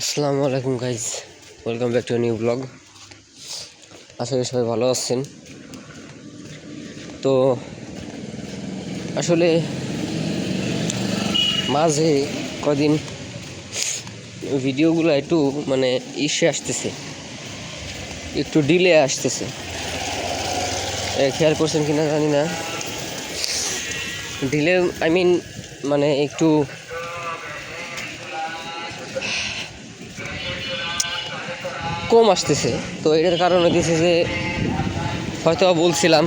আসসালামু আলাইকুম guys, welcome back to new vlog. আশা করি সবাই ভালো আছেন। তো আসলে মাঝে কদিন ভিডিওগুলো একটু ইসে আসতেছে, একটু ডিলে আসতেছে। খেয়াল করছেন কিনা জানি না, ডিলে একটু কম আসতেছে। তো এটার কারণ হচ্ছে যে হয়তো বলছিলাম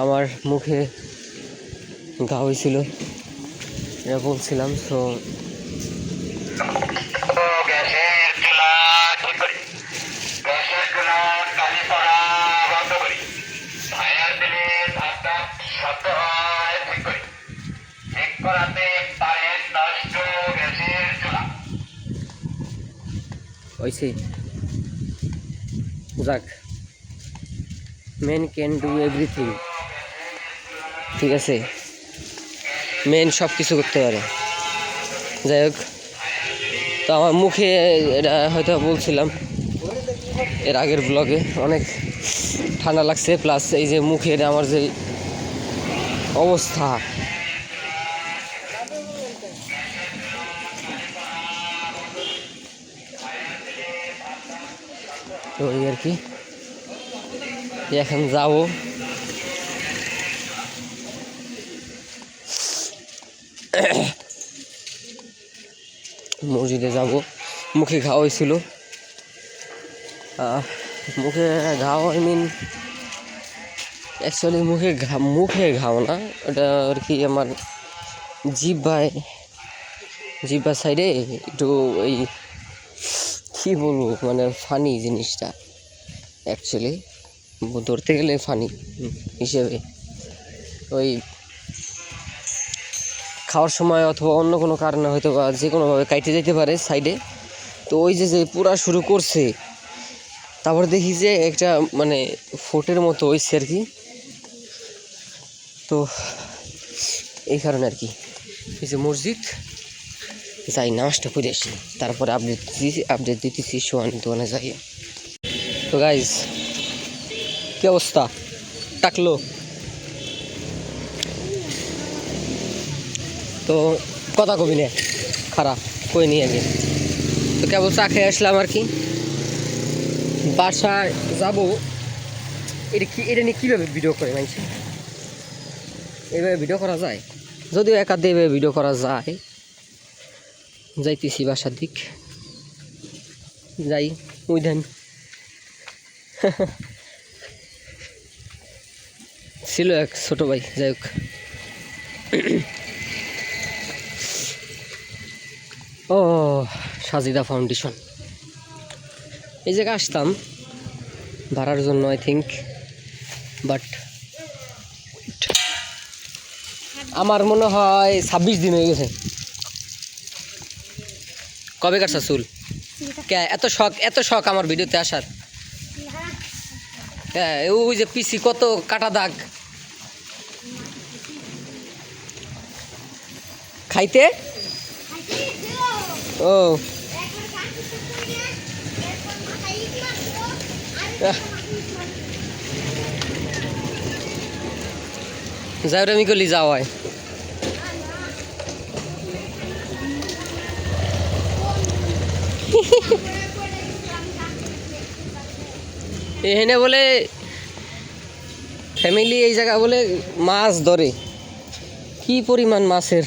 আমার মুখে ঘা হয়েছিল, এটা বলছিলাম। তো হয়েছে, যাক, মেন ক্যান ডু এভরিথিং, ঠিক আছে, মেন সব কিছু করতে পারে। যাই হোক, তো আমার মুখে এটা হয়তো বলছিলাম এর আগের ব্লগে, অনেক ঠান্ডা লাগছে, প্লাস এই যে মুখের আমার যে অবস্থা, তো এই আর কি। এখন যাবো মসজিদে, যাব। মুখে ঘা হয়েছিল, মুখে ঘাও অ্যাকচুয়ালি মুখে ঘাও না, ওটা আর কি আমার জিহ্বা সাইডে একটু ওই কী বলবো, ফানি জিনিসটা, অ্যাকচুয়ালি ধরতে গেলে ফানি হিসেবে ওই খাওয়ার সময় অথবা অন্য কোনো কারণে হয়তো বা যে কোনোভাবে কাইটে যেতে পারে সাইডে। তো ওই যে পুরা শুরু করছে, তারপর দেখি যে একটা ফোটের মতো হয়েছে আর কি। তো এই কারণে আর কি, এই যে মসজিদ যাই, নামাজটা করে আসি, তারপরে আপডেট দিতেছি সোয়ানি দোকানে যাই। তো গাইজ, কি অবস্থা টাকলো? তো কথা কবি নে, খারাপ কই নি আগে। তো কেবল চা খেয়ে আসলাম আর কি, বাসায় যাবো। এটা নিয়ে কীভাবে ভিডিও করে মানছি, এইভাবে ভিডিও করা যায়? যদিও একাধ এভাবে ভিডিও করা যায়। যাইতেছি বাসার দিক, যাই ওই ধান ছিল এক ছোট ভাই, যাই হোক। ও সাজিদা ফাউন্ডেশন, এই জায়গায় আসতাম ভাড়ার জন্য আই থিঙ্ক, বাট আমার মনে হয় 26 দিন হয়ে গেছে। কবে কাটছা চুল? এত শখ আমার ভিডিওতে আসার? হ্যাঁ, ওই যে পিসি কত কাটা দাগ খাইতে। ও যাই, আমি করলি যাওয়া হয়। এখানে বলে ফ্যামিলি এই জায়গা বলে মাছ ধরে, কি পরিমাণ মাছের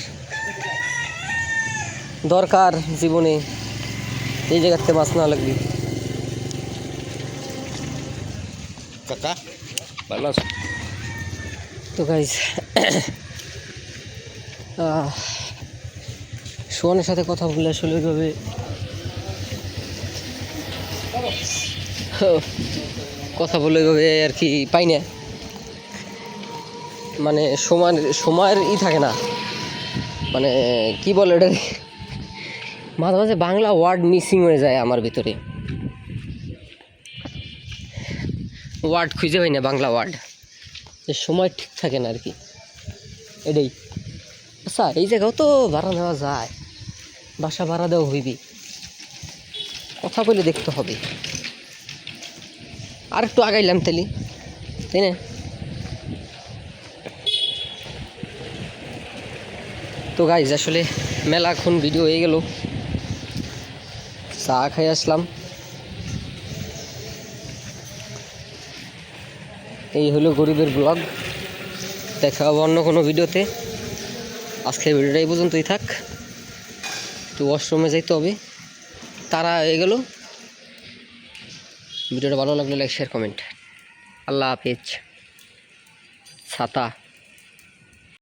দরকার জীবনে, এই জায়গাতে মাছ না লাগবে। কাকা ভালো আছে? তো গাইজ, সোহানের সাথে কথা বললে আসলে ওইভাবে কথা বলে ওইভাবে আর কি পাই না, সময়ের থাকে না, কি বলে ওটা, মাঝে মাঝে বাংলা ওয়ার্ড মিসিং হয়ে যায় আমার ভিতরে, ওয়ার্ড খুঁজে পাই না, বাংলা ওয়ার্ড, সময় ঠিক থাকে না আর কি। এটাই। আচ্ছা এই জায়গাও তো ভাড়া নেওয়া যায়, বাসা ভাড়া দেওয়া হইবি, কথা বলে দেখতে হবে। আর একটু আগাইলাম তাইলে, তাই না? তো গাইজ আসলে মেলাক্ষণ ভিডিও হয়ে গেল, চা খাই আসলাম। এই হলো গরিবের ব্লগ। দেখা হবে অন্য কোনো ভিডিওতে। আজকে ভিডিওটা এই পর্যন্তই থাক, একটু ওয়াশরুমে যাইতে হবে, তারা হয়ে গেল। ভিডিওটা ভালো লাগলে লাইক শেয়ার কমেন্ট। আল্লাহ হাফেজ। ছাতা।